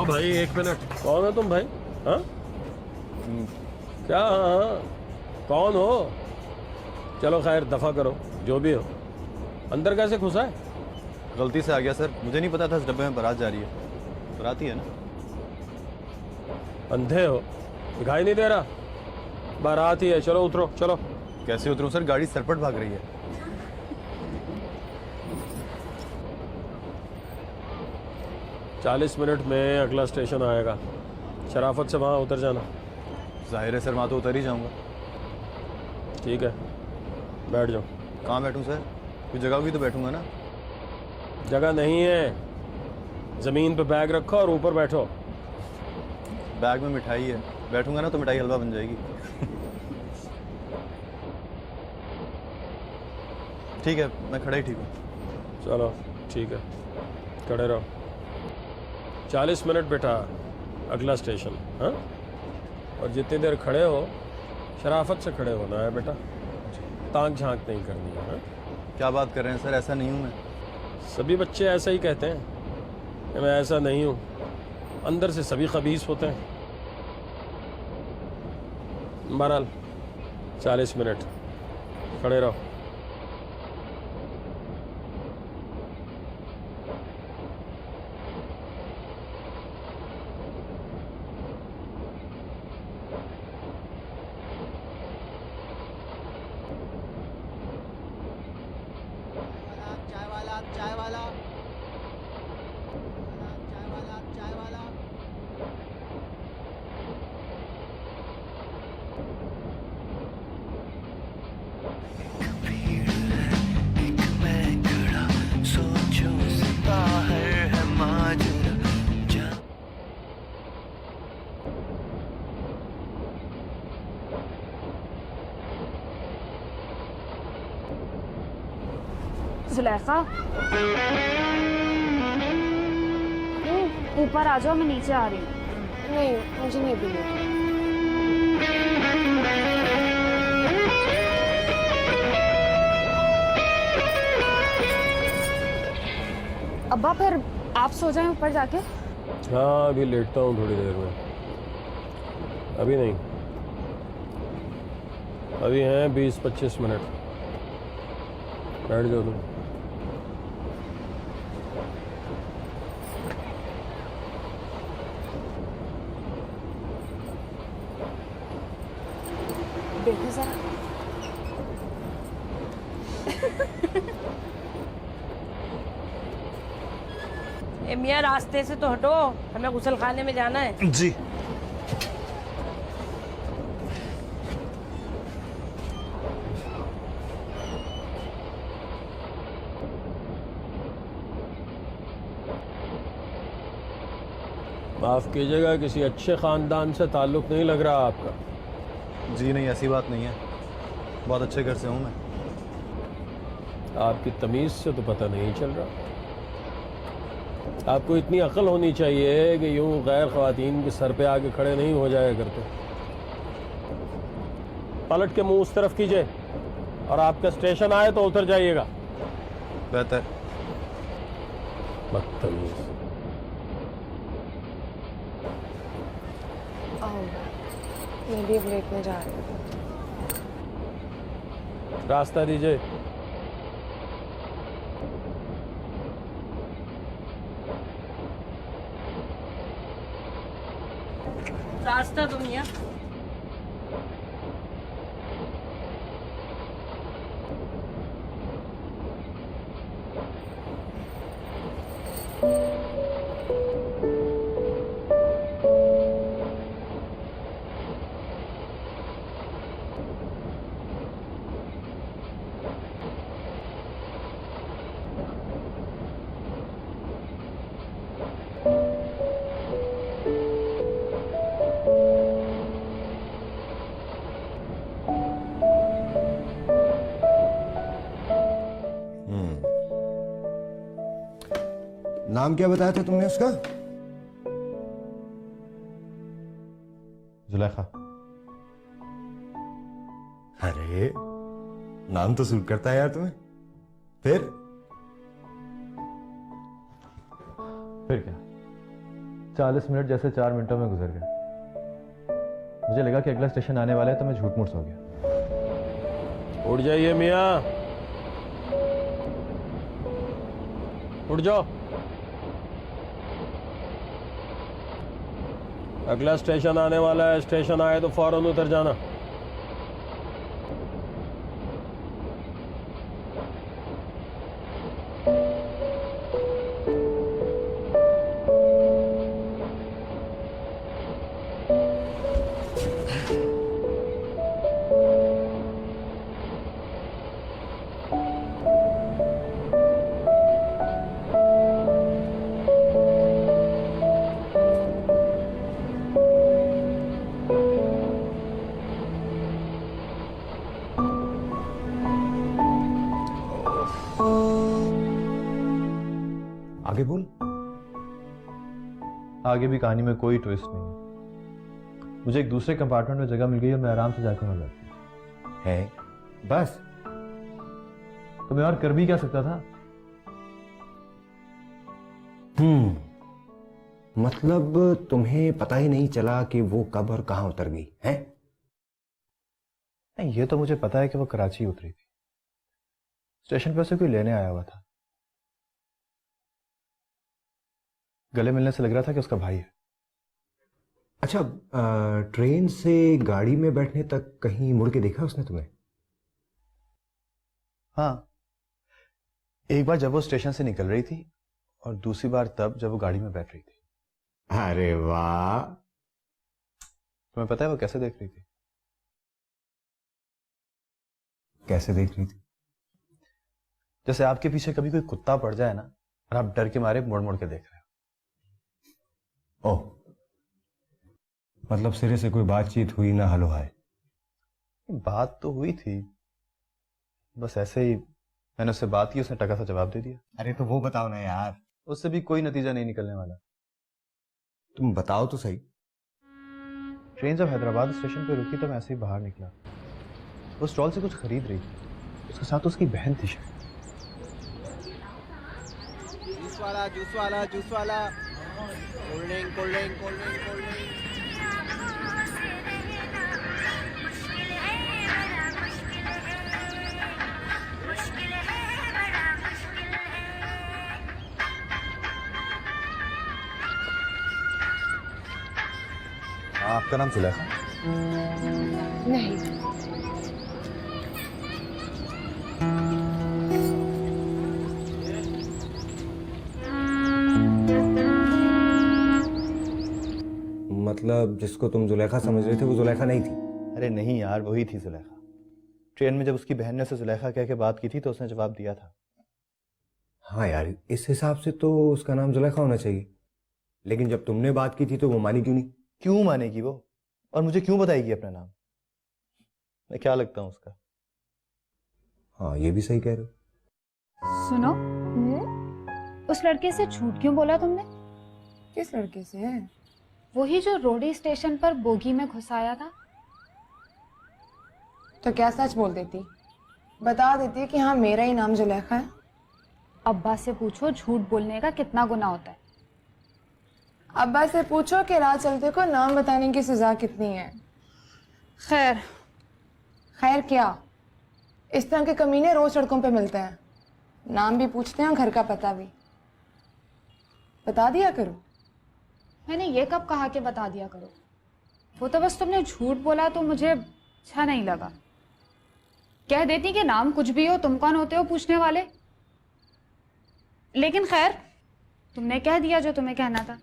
आओ भाई, एक मिनट। कौन है तुम भाई? हाँ क्या? हाँ, कौन हो? चलो खैर, दफा करो जो भी हो। अंदर कैसे घुसा है? गलती से आ गया सर, मुझे नहीं पता था इस डब्बे में बारात जा रही है। बारात ही है ना? अंधे हो? दिखाई नहीं दे रहा? बारात ही है। चलो उतरो, चलो। कैसे उतरूं सर, गाड़ी सरपट भाग रही है। 40 मिनट में अगला स्टेशन आएगा। शराफत से वहाँ उतर जाना। जाहिर है सर, वहाँ तो उतर ही जाऊंगा। ठीक है, बैठ जाओ। कहाँ बैठूं सर? कोई जगह होगी तो बैठूंगा ना। जगह नहीं है, जमीन पे बैग रखो और ऊपर बैठो। बैग में मिठाई है, बैठूंगा ना तो मिठाई हलवा बन जाएगी। ठीक है, मैं खड़ा ही ठीक हूँ। चलो ठीक है, खड़े रहो। 40 मिनट बेटा, अगला स्टेशन। हाँ, और जितनी देर खड़े हो शराफत से खड़े होना है बेटा, ताक झांक नहीं करनी है। हाँ? क्या बात कर रहे हैं सर, ऐसा नहीं हूँ मैं। सभी बच्चे ऐसा ही कहते हैं कि मैं ऐसा नहीं हूँ, अंदर से सभी खबीस होते हैं। बहरहाल 40 मिनट खड़े रहो। चाय वाला, चाय वाला, चाय वाला, चाय वाला। जुलेखा, ऊपर आ जाओ, मैं नीचे आ रही हूँ। नहीं, मुझे नहीं भी। अब्बा फिर आप सो जाएं ऊपर जाके। हाँ, अभी लेटता हूँ थोड़ी देर में। अभी नहीं, अभी हैं 20-25 मिनट। बैठ जाओ तुम। देखो जरा। ए मियाँ, रास्ते से तो हटो, हमें गुसल खाने में जाना है। जी। माफ़ कीजिएगा, किसी अच्छे ख़ानदान से ताल्लुक़ नहीं लग रहा आपका। जी नहीं, ऐसी बात नहीं है, बहुत अच्छे घर से हूँ मैं। आपकी तमीज़ से तो पता नहीं चल रहा। आपको इतनी अक्ल होनी चाहिए कि यूं गैर ख़वातीन के सर पे आके खड़े नहीं हो जाया करते। पलट के मुंह उस तरफ कीजिए और आपका स्टेशन आए तो उतर जाइएगा। बेहतर। बदतमीज़। मैं भी ब्रेक में जा रही हूँ। रास्ता दीजिए। रास्ता तो मियाँ। नाम क्या बताया था तुमने उसका? जुलेखा। अरे नाम तो सूट करता है यार तुम्हें। फिर फिर क्या? 40 मिनट जैसे 4 मिनटों में गुजर गए। मुझे लगा कि अगला स्टेशन आने वाला है तो मैं झूठ मूठ सो गया। उठ जाइए मियाँ, उठ जाओ। अगला स्टेशन आने वाला है, स्टेशन आए तो फौरन उतर जाना। आगे बोल। आगे भी कहानी में कोई ट्विस्ट नहीं है। मुझे एक दूसरे कंपार्टमेंट में जगह मिल गई और मैं आराम से जाकर वहां बैठती है बस। तो मैं और कर भी क्या सकता था। मतलब तुम्हें पता ही नहीं चला कि वो कब और कहां उतर गई है? नहीं, ये तो मुझे पता है कि वो कराची उतरी थी। स्टेशन पर से कोई लेने आया हुआ था। गले मिलने से लग रहा था कि उसका भाई है। अच्छा, ट्रेन से गाड़ी में बैठने तक कहीं मुड़ के देखा उसने तुम्हें? हाँ, एक बार जब वो स्टेशन से निकल रही थी और दूसरी बार तब जब वो गाड़ी में बैठ रही थी। अरे वाह। तुम्हें पता है वो कैसे देख रही थी? कैसे देख रही थी? जैसे आपके पीछे कभी कोई कुत्ता पड़ जाए ना और आप डर के मारे मुड़ मुड़ के देख रहे हो। ओह, मतलब सिरे से कोई बातचीत हुई ना, हलो हाय? बात तो हुई थी, बस ऐसे ही मैंने उससे बात की, उसने टका सा जवाब दे दिया। अरे तो वो बताओ ना यार। उससे भी कोई नतीजा नहीं निकलने वाला। तुम बताओ तो सही। ट्रेन जब हैदराबाद स्टेशन पे रुकी तो मैं ऐसे ही बाहर निकला। वो स्टॉल से कुछ खरीद रही थी, उसके साथ उसकी बहन थी शायद। जूस वाला जूस वाला जूस वाला, cold drink cold drink cold drink cold drink. आपका नाम सुलेखा? नहीं, मतलब जिसको तुम जुलेखा समझ रहे थे वो जुलेखा नहीं थी? अरे नहीं यार, वही थी जुलेखा। ट्रेन में जब उसकी बहन ने उसे जुलेखा कह के बात की थी तो उसने जवाब दिया था। हाँ यार, इस हिसाब से तो उसका नाम जुलेखा होना चाहिए। लेकिन जब तुमने बात की थी तो वो मानी क्यों नहीं? क्यों मानेगी वो? और मुझे क्यों बताएगी अपना नाम? मैं क्या लगता हूँ उसका? हाँ, ये भी सही कह रहे हो। सुनो, उस लड़के से झूठ क्यों बोला तुमने? किस लड़के से है? वही जो रोडी स्टेशन पर बोगी में घुसाया था। तो क्या सच बोल देती? बता देती कि हाँ मेरा ही नाम जुलेखा है। अब्बा से पूछो झूठ बोलने का कितना गुनाह होता है। अब्बा से पूछो कि राह चलते को नाम बताने की सजा कितनी है। खैर, खैर क्या, इस तरह के कमीने रोज सड़कों पे मिलते हैं। नाम भी पूछते हैं और घर का पता भी। बता दिया करो। मैंने ये कब कहा कि बता दिया करो? वो तो बस तुमने झूठ बोला तो मुझे अच्छा नहीं लगा। कह देती कि नाम कुछ भी हो, तुम कौन होते हो पूछने वाले। लेकिन खैर, तुमने कह दिया जो तुम्हें कहना था।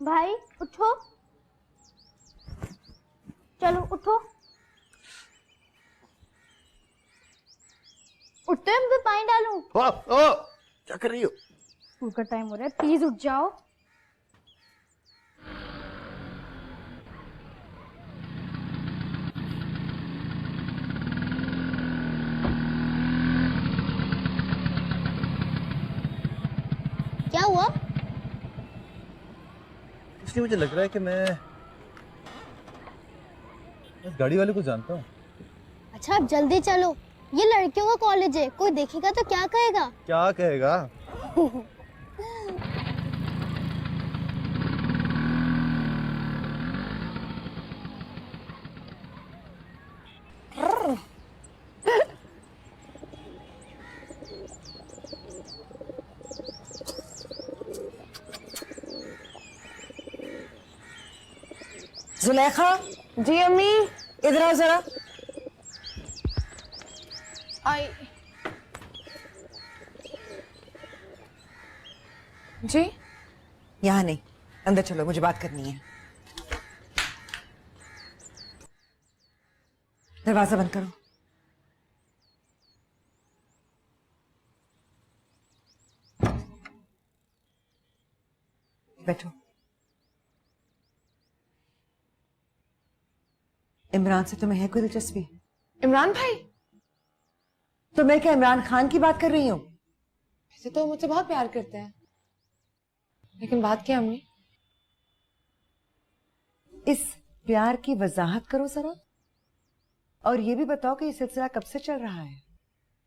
भाई उठो, चलो उठो। उठते हैं, मैं पानी डालूं? क्या कर रही हो? स्कूल का टाइम हो रहा है, प्लीज उठ जाओ। क्या हुआ? इसलिए मुझे लग रहा है कि मैं इस गाड़ी वाले को जानता हूँ। अच्छा, अब जल्दी चलो। ये लड़कियों का कॉलेज है, कोई देखेगा तो क्या कहेगा? क्या कहेगा? जुलेखा। जी अम्मी। इधर आओ जरा। आई। जी यहाँ नहीं, अंदर चलो, मुझे बात करनी है। दरवाजा बंद करो। बैठो। इमरान से तुम्हें है कोई दिलचस्पी? इमरान भाई? तो मैं क्या इमरान खान की बात कर रही हूँ? वैसे तो मुझसे बहुत प्यार करते हैं, लेकिन बात क्या अम्मी? इस प्यार की वजाहत करो जरा, और ये भी बताओ कि ये सिलसिला कब से चल रहा है?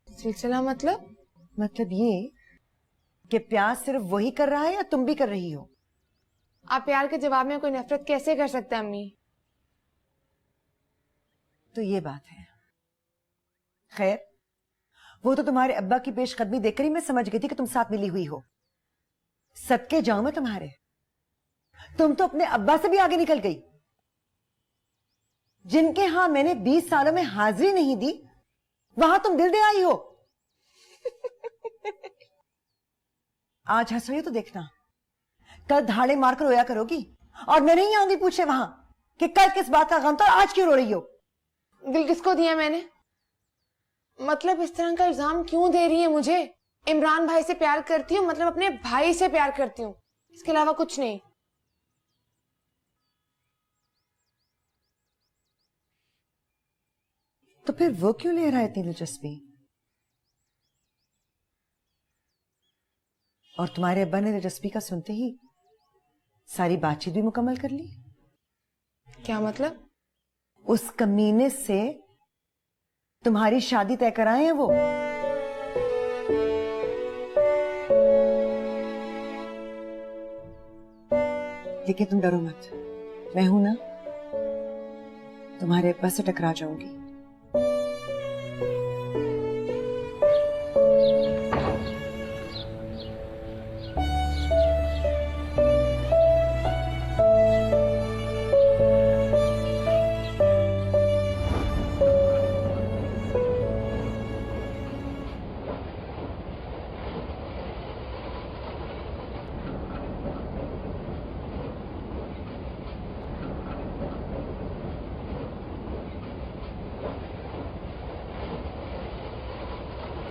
सिलसिला मतलब ये कि प्यार सिर्फ वही कर रहा है या तुम भी कर रही हो? आप प्यार के जवाब में कोई नफरत कैसे कर सकते हैं अम्मी? तो ये बात है। खैर, वो तो तुम्हारे अब्बा की पेशकदमी देखकर ही मैं समझ गई थी कि तुम साथ मिली हुई हो। सदके जाऊं मैं तुम्हारे, तुम तो अपने अब्बा से भी आगे निकल गई। जिनके यहां मैंने 20 सालों में हाजिरी नहीं दी, वहां तुम दिल दे आई हो। आज हंस रही हो तो देखना, कल धाड़े मारकर रोया करोगी, और मैं नहीं आऊंगी पूछे वहां कि कल किस बात का गम था और आज क्यों रो रही हो। दिल किसको दिया मैंने? मतलब इस तरह का इल्जाम क्यों दे रही है मुझे? इमरान भाई से प्यार करती हूँ, मतलब अपने भाई से प्यार करती हूँ, इसके अलावा कुछ नहीं। तो फिर वो क्यों ले रहा है इतनी दिलचस्पी? और तुम्हारे अब्बा ने दिलचस्पी का सुनते ही सारी बातचीत भी मुकम्मल कर ली? क्या मतलब? उस कमीने से तुम्हारी शादी तय कराए हैं वो। लेकिन तुम डरो मत, मैं हूं ना, तुम्हारे अब्बा से टकरा जाऊंगी।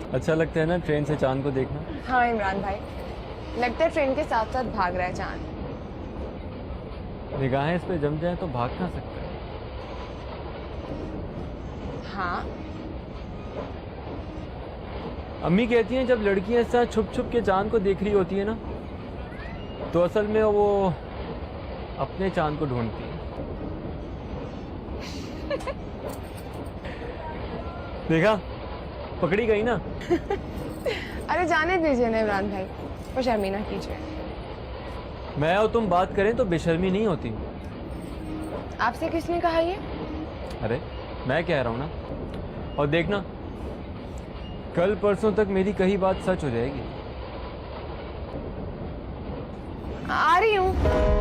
अच्छा लगता है ना ट्रेन से चांद को देखना? हाँ इमरान भाई, लगता है ट्रेन के साथ साथ भाग रहा है चांद। निगाहें इस पे जम जाए तो भाग कहाँ सकता है? हाँ, अम्मी कहती हैं जब लड़कियां इस तरह छुप छुप के चांद को देख रही होती है ना, तो असल में वो अपने चांद को ढूंढती है। देखा, पकड़ी गई ना। अरे जाने दीजिए ना इमरान भाई, वो शर्मी ना कीजिए। मैं और तुम बात करें तो बेशर्मी नहीं होती। आपसे किसने कहा ये? अरे मैं कह रहा हूं ना, और देखना कल परसों तक मेरी कही बात सच हो जाएगी। आ रही हूँ।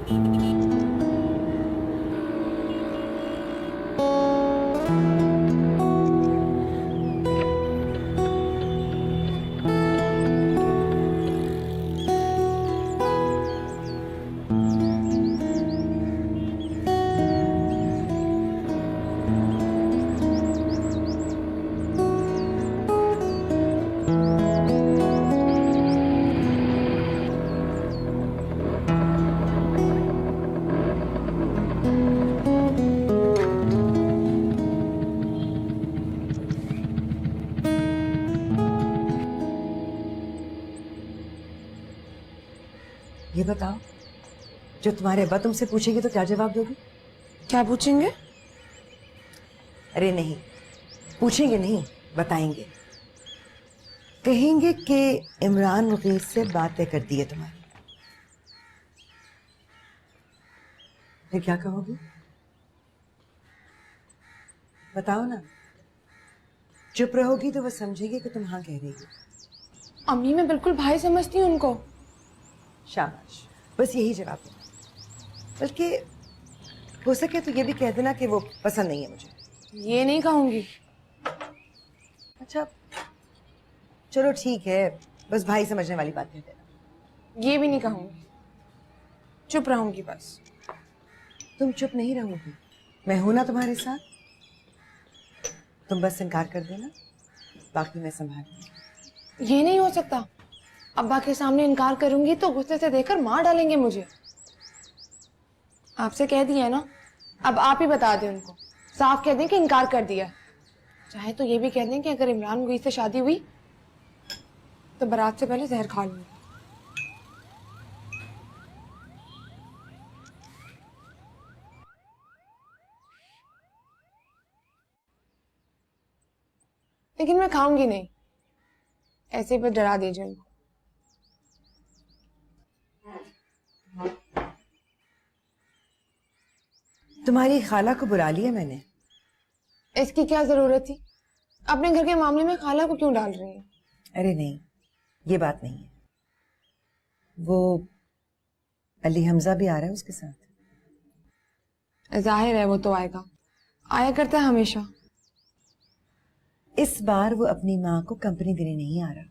ये बताओ, जो तुम्हारे अब्बा तुमसे पूछेंगे तो क्या जवाब दोगे? क्या पूछेंगे? अरे नहीं, पूछेंगे नहीं, बताएंगे। कहेंगे कि इमरान मुगीस से बातें कर दी है तुम्हारी। फिर क्या कहोगे? बताओ ना। चुप रहोगी तो वो समझेगी कि तुम हाँ कह रही हो। अम्मी मैं बिल्कुल भाई समझती हूँ उनको। शाबाश, बस यही जवाब दो। बल्कि हो सके तो ये भी कह देना कि वो पसंद नहीं है मुझे। ये नहीं कहूंगी। अच्छा चलो ठीक है, बस भाई समझने वाली बात कह देना। ये भी नहीं कहूंगी, चुप रहूंगी बस। तुम चुप नहीं रहोगी, मैं हूं ना तुम्हारे साथ। तुम बस इनकार कर देना, बाकी मैं संभाल लूंगी। ये नहीं हो सकता। अब्बा के सामने इनकार करूंगी तो गुस्से से देखकर मार डालेंगे मुझे। आपसे कह दिया है ना, अब आप ही बता दें उनको। साफ कह दें कि इनकार कर दिया। चाहे तो ये भी कह दें कि अगर इमरान मुगीस से शादी हुई तो बारात से पहले जहर खा लूंगी। लेकिन मैं खाऊंगी नहीं, ऐसे ही बस डरा दीजिए उनको। तुम्हारी खाला को बुला लिया मैंने। इसकी क्या जरूरत थी? अपने घर के मामले में खाला को क्यों डाल रही हैं? अरे नहीं, ये बात नहीं है। वो अली हमजा भी आ रहा है उसके साथ। जाहिर है वो तो आएगा, आया करता है हमेशा। इस बार वो अपनी माँ को कंपनी देने नहीं आ रहा,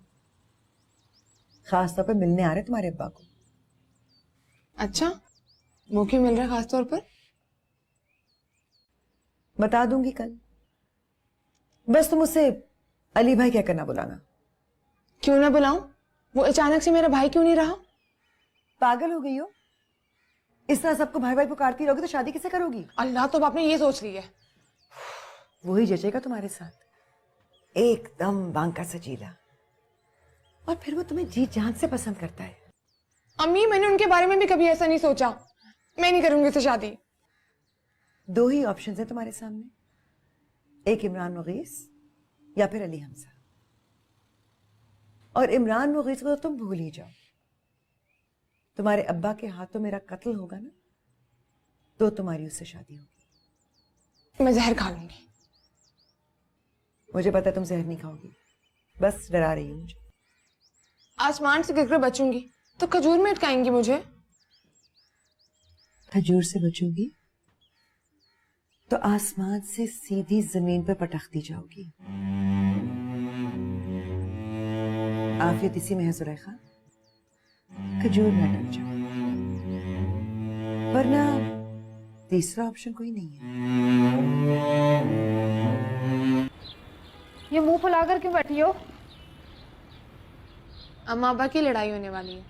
खास तौर पर मिलने आ रहा है तुम्हारे अब्बा को। अच्छा, वो क्यों मिल रहा है खास तौर पर? बता दूंगी कल। बस तुम उसे अली भाई क्या करना बुलाना। क्यों ना बुलाऊं? वो अचानक से मेरा भाई क्यों नहीं रहा? पागल हो गई हो? इस तरह सबको भाई भाई पुकारती रहोगी तो शादी किसे करोगी? अल्लाह, तो आपने ये सोच लिया है। वही जचेगा तुम्हारे साथ, एकदम बांका सजीला। और फिर वो तुम्हें जी जान से पसंद करता है। अम्मी मैंने उनके बारे में भी कभी ऐसा नहीं सोचा। मैं नहीं करूंगी उससे शादी। दो ही ऑप्शन है तुम्हारे सामने, एक इमरान मुगीस या फिर अली हमजा। और इमरान मुगीस को तो तुम भूल ही जाओ। तुम्हारे अब्बा के हाथों मेरा कत्ल होगा ना, तो तुम्हारी उससे शादी होगी। मैं जहर खा लूंगी। मुझे पता है तुम जहर नहीं खाओगी, बस डरा रही हो मुझे। आसमान से गिरकर बचूंगी तो खजूर में अटकाएंगी मुझे। खजूर से बचोगी तो आसमान से सीधी जमीन पर पटकती जाओगी। आफियत इसी में है जुलेखा, खजूर में अटक जाओ, वरना तीसरा ऑप्शन कोई नहीं है। ये मुंह फुलाकर क्यों बैठी हो? अम्मा अब्बा की लड़ाई होने वाली है।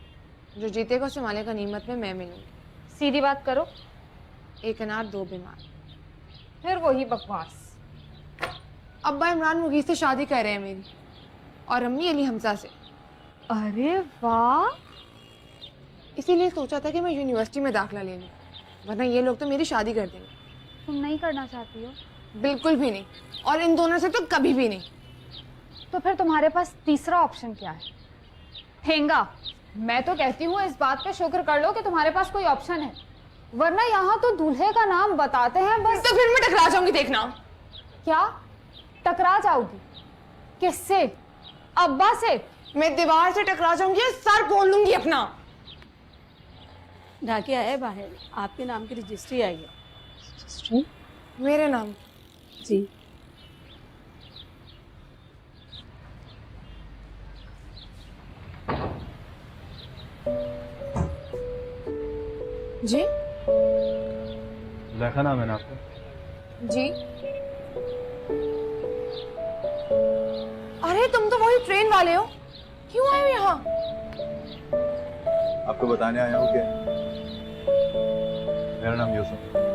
जो जीतेगा उसे माले का नीमत में मैं मिलूंगी। सीधी बात करो। एक अनार दो बीमार। फिर वही बकवास। अब्बा इमरान मुगीस से शादी कर रहे हैं मेरी, और अम्मी अली हमजा से। अरे वाह, इसीलिए सोचा था कि मैं यूनिवर्सिटी में दाखिला ले लूं, वरना ये लोग तो मेरी शादी कर देंगे। तुम नहीं करना चाहती हो? बिल्कुल भी नहीं, और इन दोनों से तो कभी भी नहीं। तो फिर तुम्हारे पास तीसरा ऑप्शन क्या है? ठेंगा। मैं तो कहती हूँ इस बात पे शुक्र कर लो कि तुम्हारे पास कोई ऑप्शन है, वरना यहाँ तो दूल्हे का नाम बताते हैं बस। तो फिर मैं टकरा जाऊंगी, देखना। क्या टकरा जाओगी? किससे? अब्बा से? मैं दीवार से टकरा जाऊंगी और सर फोड़ लूंगी अपना। डाकिया है बाहर, आपके नाम की रजिस्ट्री आई है। मेरे नाम? जी। जी जुलेखा नाम है ना आपका? जी। अरे तुम तो वही ट्रेन वाले हो, क्यों आए हो यहाँ? आपको बताने आया हूँ कि मेरा नाम यूसुफ है।